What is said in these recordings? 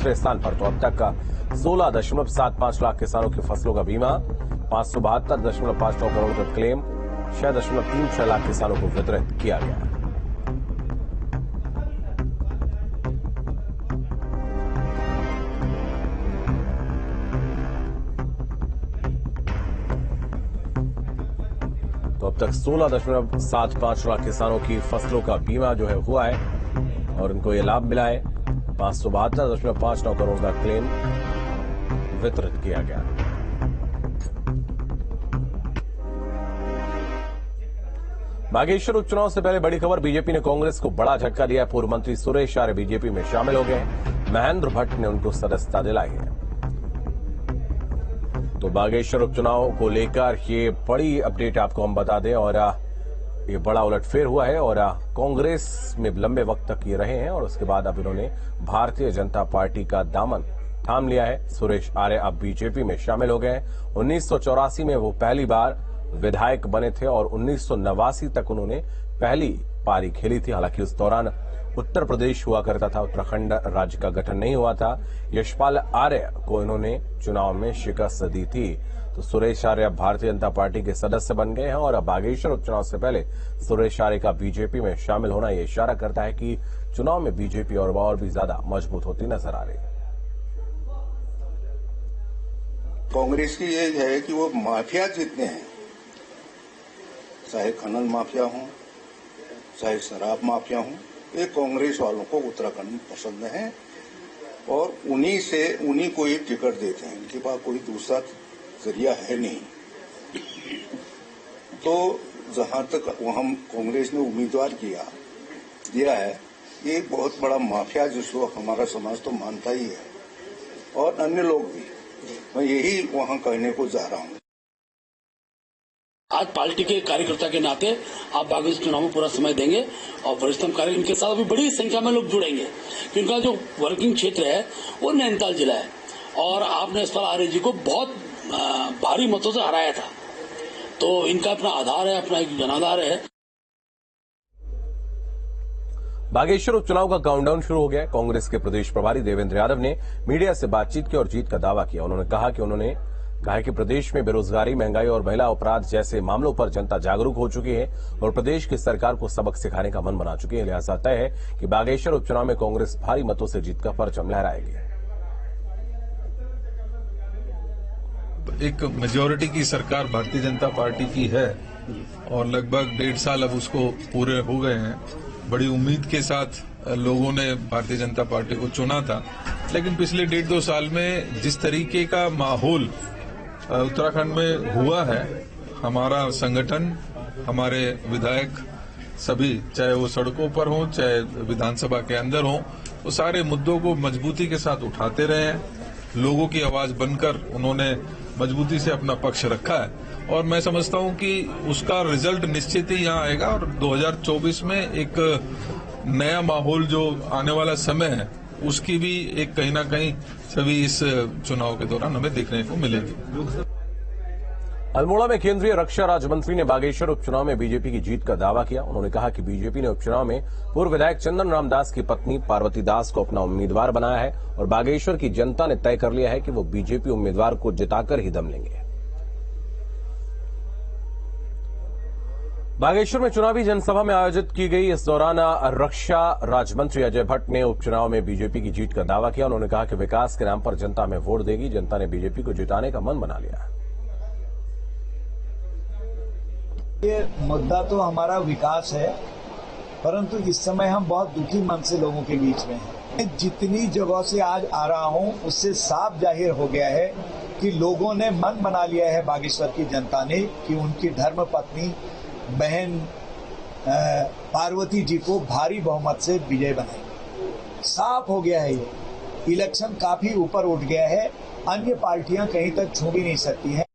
तीसरे स्थान पर। तो अब तक 16.75 लाख किसानों की फसलों का बीमा, 572.59 करोड़ का क्लेम, 6.36 लाख किसानों को वितरित किया गया। तो अब तक 16.75 लाख किसानों की फसलों का बीमा जो है हुआ है और इनको ये लाभ मिला है। 572.59 करोड़ का क्लेम वितरित किया गया। बागेश्वर उपचुनाव से पहले बड़ी खबर, बीजेपी ने कांग्रेस को बड़ा झटका दिया है। पूर्व मंत्री सुरेश आर्य बीजेपी में शामिल हो गए। महेंद्र भट्ट ने उनको सदस्यता दिलाई है। तो बागेश्वर उपचुनाव को लेकर ये बड़ी अपडेट आपको हम बता दें और ये बड़ा उलटफेर हुआ है और कांग्रेस में लंबे वक्त तक ये रहे हैं और उसके बाद अब इन्होंने भारतीय जनता पार्टी का दामन थाम लिया है। सुरेश आर्य अब बीजेपी में शामिल हो गए। 1984 में वो पहली बार विधायक बने थे और 1989 तक उन्होंने पहली पारी खेली थी। हालांकि उस दौरान उत्तर प्रदेश हुआ करता था, उत्तराखंड राज्य का गठन नहीं हुआ था। यशपाल आर्य को इन्होंने चुनाव में शिकस्त दी थी। तो सुरेश आर्य अब भारतीय जनता पार्टी के सदस्य बन गए हैं और अब बागेश्वर उपचुनाव से पहले सुरेश आर्य का बीजेपी में शामिल होना ये इशारा करता है कि चुनाव में बीजेपी और भी ज्यादा मजबूत होती नजर आ रही है। कांग्रेस की ये है कि वो माफिया जितने हैं, चाहे खनन माफिया हो, चाहे शराब माफिया हो, ये कांग्रेस वालों को उत्तराखंड में पसंद है और उन्हीं को ये टिकट देते हैं। इनके पास कोई दूसरा जरिया है नहीं। तो जहां तक हम कांग्रेस ने उम्मीदवार दिया है, ये बहुत बड़ा माफिया जिसको हमारा समाज तो मानता ही है और अन्य लोग भी। मैं यही वहां कहने को जा रहा हूं। आज पार्टी के कार्यकर्ता के नाते आप बागेश्वर चुनाव में पूरा समय देंगे और वरिष्ठतम कार्य इनके साथ अभी बड़ी संख्या में लोग जुड़ेंगे क्योंकि इनका जो वर्किंग क्षेत्र है वो नैनीताल जिला है और आपने यशपाल आर्य जी को बहुत भारी मतों से हराया था। तो इनका अपना आधार है, अपना एक जनाधार है। बागेश्वर उपचुनाव का काउंटडाउन शुरू हो गया है। कांग्रेस के प्रदेश प्रभारी देवेंद्र यादव ने मीडिया से बातचीत की और जीत का दावा किया। उन्होंने कहा कि प्रदेश में बेरोजगारी, महंगाई और महिला अपराध जैसे मामलों पर जनता जागरूक हो चुकी है और प्रदेश की सरकार को सबक सिखाने का मन बना चुकी है। लिहाजा तय है कि बागेश्वर उपचुनाव में कांग्रेस भारी मतों से जीत का परचम लहराएगी। एक मेजॉरिटी की सरकार भारतीय जनता पार्टी की है और लगभग 1.5 साल अब उसको पूरे हो गए हैं। बड़ी उम्मीद के साथ लोगों ने भारतीय जनता पार्टी को चुना था, लेकिन पिछले 1.5-2 साल में जिस तरीके का माहौल उत्तराखंड में हुआ है, हमारा संगठन, हमारे विधायक सभी, चाहे वो सड़कों पर हों चाहे विधानसभा के अंदर हों, वो सारे मुद्दों को मजबूती के साथ उठाते रहे हैं। लोगों की आवाज बनकर उन्होंने मजबूती से अपना पक्ष रखा है और मैं समझता हूं कि उसका रिजल्ट निश्चित ही यहां आएगा और 2024 में एक नया माहौल जो आने वाला समय है उसकी भी एक कहीं ना कहीं सभी इस चुनाव के दौरान हमें देखने को मिलेगी। अल्मोड़ा में केंद्रीय रक्षा राज्य मंत्री ने बागेश्वर उपचुनाव में बीजेपी की जीत का दावा किया। उन्होंने कहा कि बीजेपी ने उपचुनाव में पूर्व विधायक चंदन राम दास की पत्नी पार्वती दास को अपना उम्मीदवार बनाया है और बागेश्वर की जनता ने तय कर लिया है कि वो बीजेपी उम्मीदवार को जिताकर ही दम लेंगे। बागेश्वर में चुनावी जनसभा में आयोजित की गई इस दौरान रक्षा राज्य मंत्री अजय भट्ट ने उपचुनाव में बीजेपी की जीत का दावा किया। उन्होंने कहा कि विकास के नाम पर जनता में वोट देगी। जनता ने बीजेपी को जिताने का मन बना लिया है। ये मुद्दा तो हमारा विकास है, परंतु इस समय हम बहुत दुखी मन से लोगों के बीच में हैं। जितनी जगह से आज आ रहा हूं उससे साफ जाहिर हो गया है कि लोगों ने मन बना लिया है, बागेश्वर की जनता ने, कि उनकी धर्म पत्नी बहन पार्वती जी को भारी बहुमत से विजय बनाई। साफ हो गया है, ये इलेक्शन काफी ऊपर उठ गया है, अन्य पार्टियां कहीं तक छू भी नहीं सकती हैं।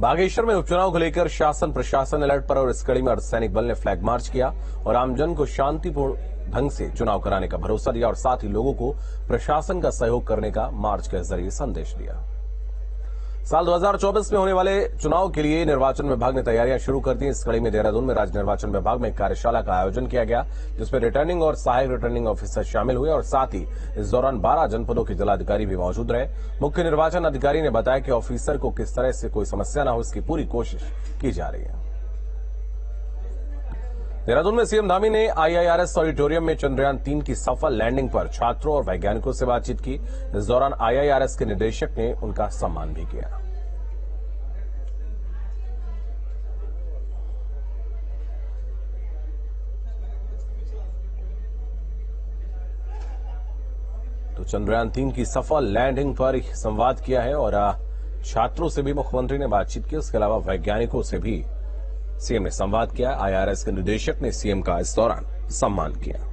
बागेश्वर में उपचुनाव को लेकर शासन प्रशासन अलर्ट पर और इस कड़ी में अर्धसैनिक बल ने फ्लैग मार्च किया और आमजन को शांतिपूर्ण ढंग से चुनाव कराने का भरोसा दिया और साथ ही लोगों को प्रशासन का सहयोग करने का मार्च के जरिए संदेश दिया। साल 2024 में होने वाले चुनाव के लिए निर्वाचन विभाग ने तैयारियां शुरू कर दी। इस कड़ी में देहरादून में राज्य निर्वाचन विभाग में एक कार्यशाला का आयोजन किया गया, जिसमें रिटर्निंग और सहायक रिटर्निंग ऑफिसर शामिल हुए और साथ ही इस दौरान 12 जनपदों के जिलाधिकारी भी मौजूद रहे। मुख्य निर्वाचन अधिकारी ने बताया कि ऑफिसर को किस तरह से कोई समस्या न हो, इसकी पूरी कोशिश की जा रही है। देहरादून में सीएम धामी ने आईआईआरएस ऑडिटोरियम में चंद्रयान 3 की सफल लैंडिंग पर छात्रों और वैज्ञानिकों से बातचीत की। इस दौरान आईआईआरएस के निदेशक ने उनका सम्मान भी किया। तो चंद्रयान 3 की सफल लैंडिंग पर संवाद किया है और छात्रों से भी मुख्यमंत्री ने बातचीत की। उसके अलावा वैज्ञानिकों से भी सीएम ने संवाद किया। आईआरएस के निदेशक ने सीएम का इस दौरान सम्मान किया।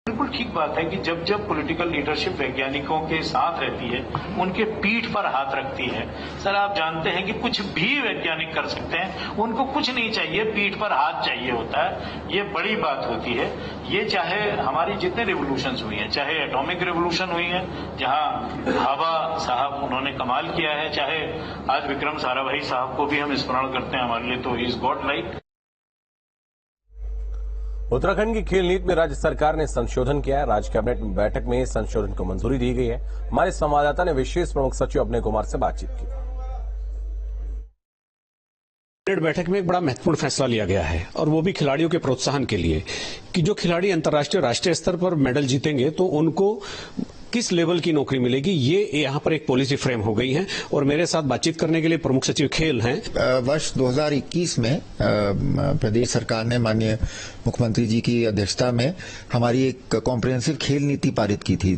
बिल्कुल ठीक बात है कि जब जब पॉलिटिकल लीडरशिप वैज्ञानिकों के साथ रहती है, उनके पीठ पर हाथ रखती है। सर, आप जानते हैं कि कुछ भी वैज्ञानिक कर सकते हैं, उनको कुछ नहीं चाहिए, पीठ पर हाथ चाहिए होता है। ये बड़ी बात होती है। ये चाहे हमारी जितने रिवोल्यूशंस हुई हैं, चाहे एटॉमिक रिवोल्यूशन हुई है जहां भाभा साहब उन्होंने कमाल किया है, चाहे आज विक्रम साराभाई साहब को भी हम स्मरण करते हैं, हमारे लिए तो इज गॉड लाइक। उत्तराखंड की खेल नीति में राज्य सरकार ने संशोधन किया है। राज्य कैबिनेट बैठक में संशोधन को मंजूरी दी गई है। हमारे संवाददाता ने विशेष प्रमुख सचिव अभय कुमार से बातचीत की। कैबिनेट बैठक में एक बड़ा महत्वपूर्ण फैसला लिया गया है और वो भी खिलाड़ियों के प्रोत्साहन के लिए कि जो खिलाड़ी अंतर्राष्ट्रीय राष्ट्रीय स्तर पर मेडल जीतेंगे तो उनको किस लेवल की नौकरी मिलेगी, ये यहाँ पर एक पॉलिसी फ्रेम हो गई है। और मेरे साथ बातचीत करने के लिए प्रमुख सचिव खेल हैं। वर्ष 2021 में प्रदेश सरकार ने माननीय मुख्यमंत्री जी की अध्यक्षता में हमारी एक कॉम्प्रिहेंसिव खेल नीति पारित की थी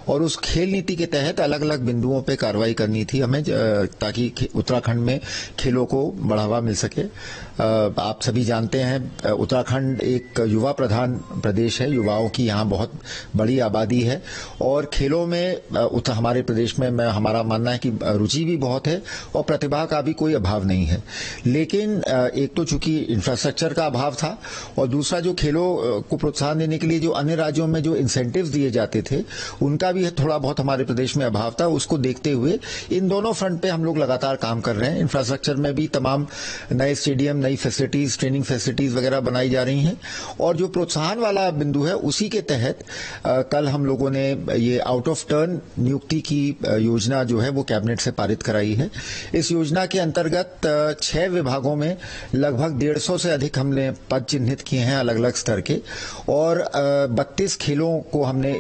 और उस खेल नीति के तहत अलग अलग बिंदुओं पे कार्रवाई करनी थी हमें, ताकि उत्तराखंड में खेलों को बढ़ावा मिल सके। आप सभी जानते हैं उत्तराखंड एक युवा प्रधान प्रदेश है, युवाओं की यहाँ बहुत बड़ी आबादी है और खेलों में हमारे प्रदेश में हमारा मानना है कि रुचि भी बहुत है और प्रतिभा का भी कोई अभाव नहीं है। लेकिन एक तो चूंकि इंफ्रास्ट्रक्चर का अभाव था और दूसरा जो खेलों को प्रोत्साहन देने के लिए जो अन्य राज्यों में जो इंसेंटिव्स दिए जाते थे उनका भी थोड़ा बहुत हमारे प्रदेश में अभाव था। उसको देखते हुए इन दोनों फ्रंट पे हम लोग लगातार काम कर रहे हैं। इंफ्रास्ट्रक्चर में भी तमाम नए स्टेडियम, नई फैसिलिटीज, ट्रेनिंग फैसिलिटीज वगैरह बनाई जा रही हैं और जो प्रोत्साहन वाला बिंदु है उसी के तहत कल हम लोगों ने ये आउट ऑफ टर्न नियुक्ति की योजना जो है वो कैबिनेट से पारित कराई है। इस योजना के अंतर्गत 6 विभागों में लगभग 150 से अधिक हमने पद चिन्हित किए हैं अलग अलग स्तर के और 32 खेलों को हमने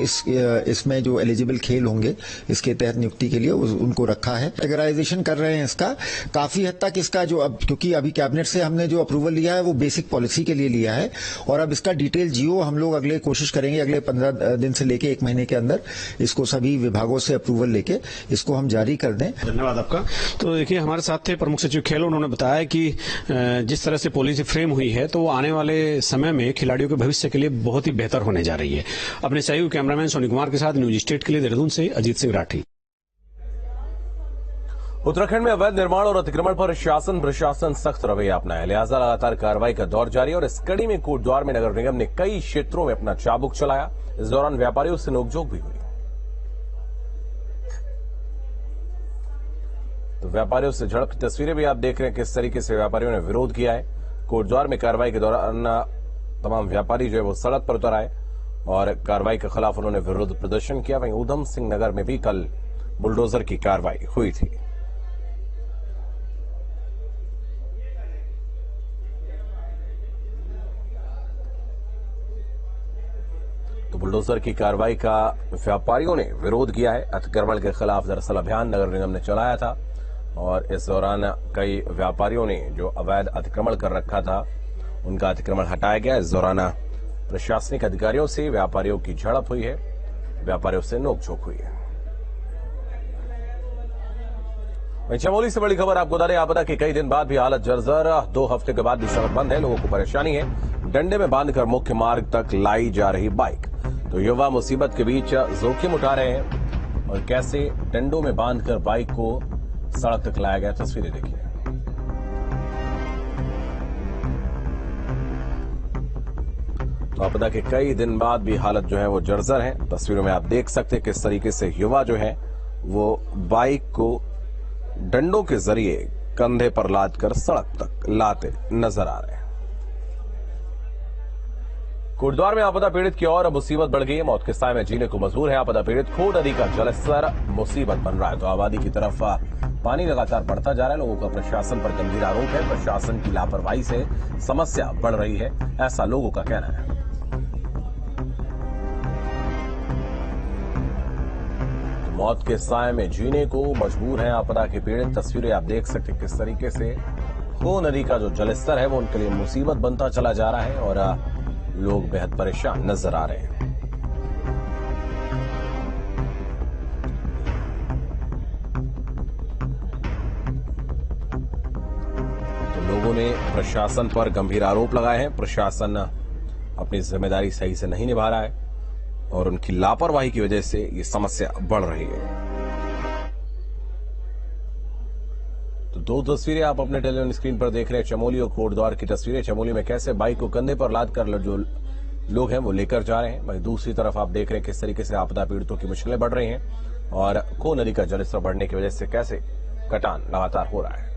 इसमें जो एलिजिबल खेल होंगे इसके तहत नियुक्ति के लिए उनको रखा है। कैटेगराइजेशन कर रहे हैं इसका काफी हद तक इसका जो अब क्योंकि अभी कैबिनेट से हमने जो अप्रूवल लिया है वो बेसिक पॉलिसी के लिए लिया है और अब इसका डिटेल जीओ हम लोग अगले कोशिश करेंगे अगले 15 दिन से लेके 1 महीने के अंदर इसको सभी विभागों से अप्रूवल लेके इसको हम जारी कर दें। धन्यवाद आपका। तो देखिए हमारे साथ थे प्रमुख सचिव खेल, उन्होंने बताया कि जिस तरह से पॉलिसी फ्रेम हुई है तो आने वाले समय में खिलाड़ियों के भविष्य के लिए बहुत ही बेहतर होने जा रही है। अपने सहयोगी कैमरामैन सोनी कुमार के साथ न्यूज स्टेट के लिए देहरादून से अजीत सिंह राठी। उत्तराखंड में अवैध निर्माण और अतिक्रमण पर शासन प्रशासन सख्त रवैया अपनाया, लिहाजा लगातार कार्रवाई का दौर जारी और इस कड़ी में कोटद्वार में नगर निगम ने कई क्षेत्रों में अपना चाबुक चलाया। इस दौरान व्यापारियों से नोकझोंक भी हुई। तो व्यापारियों से झड़प की तस्वीरें भी आप देख रहे हैं किस तरीके से व्यापारियों ने विरोध किया है। कोटद्वार में कार्रवाई के दौरान तमाम व्यापारी जो है वो सड़क पर उतर आए और कार्रवाई के खिलाफ उन्होंने विरोध प्रदर्शन किया। वहीं ऊधम सिंह नगर में भी कल बुलडोजर की कार्रवाई हुई थी। तो बुलडोजर की कार्रवाई का व्यापारियों ने विरोध किया है। अतिक्रमण के खिलाफ दरअसल अभियान नगर निगम ने चलाया था और इस दौरान कई व्यापारियों ने जो अवैध अतिक्रमण कर रखा था उनका अतिक्रमण हटाया गया। इस दौरान प्रशासनिक अधिकारियों से व्यापारियों की झड़प हुई है, व्यापारियों से नोकझोंक हुई है। चमोली से बड़ी खबर आपको बता दें, आपदा के कई दिन बाद भी हालत जर्जर, 2 हफ्ते के बाद भी सड़क बंद है, लोगों को परेशानी है। डंडे में बांधकर मुख्य मार्ग तक लाई जा रही बाइक, तो युवा मुसीबत के बीच जोखिम उठा रहे हैं और कैसे डंडों में बांधकर बाइक को सड़क तक लाया गया। तस्वीरें देखिए। तो आपदा के कई दिन बाद भी हालत जो है वो जर्जर है। तस्वीरों में आप देख सकते हैं किस तरीके से युवा जो है वो बाइक को डंडों के जरिए कंधे पर लाद कर सड़क तक लाते नजर आ रहे हैं। कोटद्वार में आपदा पीड़ित की और मुसीबत बढ़ गई है। मौत के साए में जीने को मजबूर है आपदा पीड़ित। खो नदी का जलस्तर मुसीबत बन रहा है। तो आबादी की तरफ पानी लगातार बढ़ता जा रहा है। लोगों का प्रशासन पर गंभीर आरोप है। प्रशासन की लापरवाही से समस्या बढ़ रही है, ऐसा लोगों का कहना है। मौत के साए में जीने को मजबूर हैं आपदा के पीड़ित। तस्वीरें आप देख सकते हैं किस तरीके से खो नदी का जो जलस्तर है वो उनके लिए मुसीबत बनता चला जा रहा है और लोग बेहद परेशान नजर आ रहे हैं। तो लोगों ने प्रशासन पर गंभीर आरोप लगाए हैं। प्रशासन अपनी जिम्मेदारी सही से नहीं निभा रहा है और उनकी लापरवाही की वजह से ये समस्या बढ़ रही है। तो दो तस्वीरें आप अपने टेलीविजन स्क्रीन पर देख रहे हैं। चमोली और कोटद्वार की तस्वीरें। चमोली में कैसे बाइक को कंधे पर लाद कर जो लोग हैं वो लेकर जा रहे हैं। वहीं दूसरी तरफ आप देख रहे हैं किस तरीके से आपदा पीड़ितों की मुश्किलें बढ़ रही हैं और खो नदी का जलस्तर बढ़ने की वजह से कैसे कटान लगातार हो रहा है।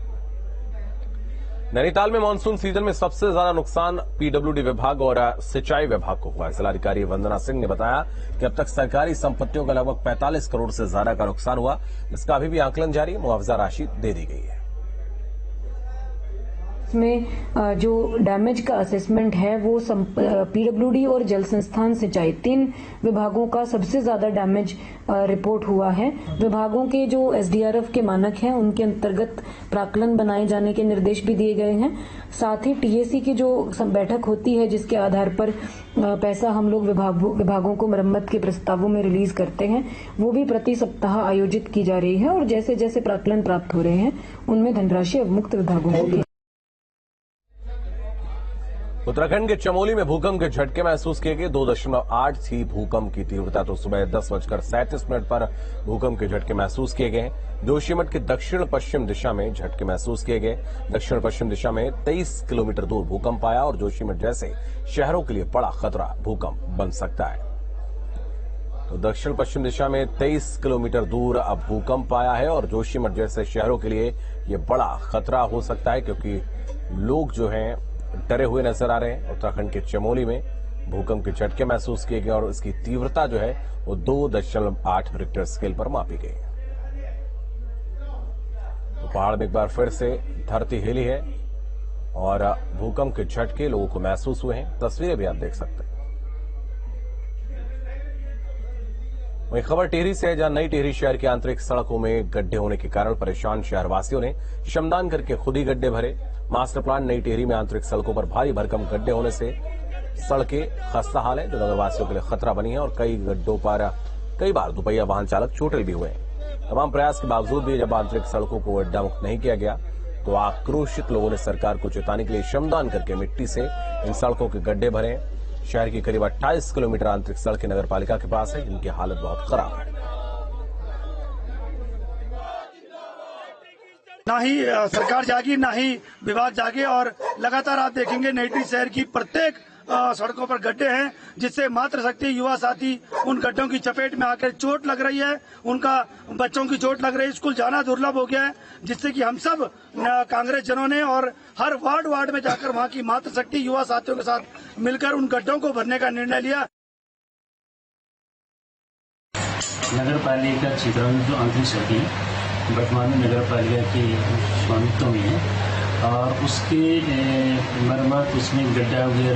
नैनीताल में मानसून सीजन में सबसे ज्यादा नुकसान पीडब्ल्यूडी विभाग और सिंचाई विभाग को हुआ है। जिलाधिकारी वंदना सिंह ने बताया कि अब तक सरकारी संपत्तियों का लगभग 45 करोड़ से ज्यादा का नुकसान हुआ, जिसका अभी भी आकलन जारी है। मुआवजा राशि दे दी गई है। इसमें जो डैमेज का असेसमेंट है वो पीडब्ल्यूडी और जल संस्थान सिंचाई 3 विभागों का सबसे ज्यादा डैमेज रिपोर्ट हुआ है। विभागों के जो एसडीआरएफ के मानक हैं उनके अंतर्गत प्राक्कलन बनाए जाने के निर्देश भी दिए गए हैं। साथ ही टीएसी की जो बैठक होती है जिसके आधार पर पैसा हम लोग विभागों को मरम्मत के प्रस्तावों में रिलीज करते हैं वो भी प्रति सप्ताह आयोजित की जा रही है और जैसे जैसे प्राक्कलन प्राप्त हो रहे हैं उनमें धनराशि अवमुक्त विभागों को दी। उत्तराखंड के चमोली में भूकंप के झटके महसूस किए गए। 2.8 थी भूकंप की तीव्रता। तो सुबह 10:37 पर भूकंप के झटके महसूस किए गए। जोशीमठ के दक्षिण पश्चिम दिशा में झटके महसूस किए गए। दक्षिण पश्चिम दिशा में 23 किलोमीटर दूर भूकंप आया और जोशीमठ जैसे शहरों के लिए बड़ा खतरा भूकंप बन सकता है। तो दक्षिण पश्चिम दिशा में 23 किलोमीटर दूर अब भूकंप आया है और जोशीमठ जैसे शहरों के लिए ये बड़ा खतरा हो सकता है क्योंकि लोग जो हैं डरे हुए नजर आ रहे हैं। उत्तराखंड के चमोली में भूकंप के झटके महसूस किए गए और इसकी तीव्रता जो है वो 2.8 रिक्टर स्केल पर मापी गई। तो पहाड़ में एक बार फिर से धरती हिली है और भूकंप के झटके लोगों को महसूस हुए हैं। तस्वीरें भी आप देख सकते हैं। वहीं खबर टिहरी से है जहां नई टिहरी शहर की आंतरिक सड़कों में गड्ढे होने के कारण परेशान शहरवासियों ने श्रमदान करके खुद ही गड्ढे भरे। मास्टर प्लान नई टिहरी में आंतरिक सड़कों पर भारी भरकम गड्ढे होने से सड़कें खस्ता हाल है जो नगरवासियों के लिए खतरा बनी है और कई गड्ढों पर कई बार दुपहिया वाहन चालक चोटिल भी हुए। तमाम प्रयास के बावजूद भी जब आंतरिक सड़कों को गड्ढा मुक्त नहीं किया गया तो आक्रोशित लोगों ने सरकार को चेताने के लिए श्रमदान करके मिट्टी से इन सड़कों के गड्ढे भरे। शहर की करीब 28 किलोमीटर आंतरिक सड़कें नगरपालिका के पास है जिनकी हालत बहुत खराब है। ना ही सरकार जागी ना ही विभाग जागे और लगातार आप देखेंगे नई टिहरी शहर की प्रत्येक सड़कों पर गड्ढे हैं जिससे मातृशक्ति युवा साथी उन गड्ढों की चपेट में आकर चोट लग रही है। उनका बच्चों की चोट लग रही है। स्कूल जाना दुर्लभ हो गया है जिससे कि हम सब कांग्रेस जनों ने और हर वार्ड में जाकर वहां की मातृशक्ति युवा साथियों के साथ मिलकर उन गड्ढों को भरने का निर्णय लिया। नगर पालिका क्षेत्रों में जो आंतरिक सड़कें वर्तमान में नगर पालिका के स्वामित्व में है और उसके मरम्मत उसमें गड्ढा वगैरह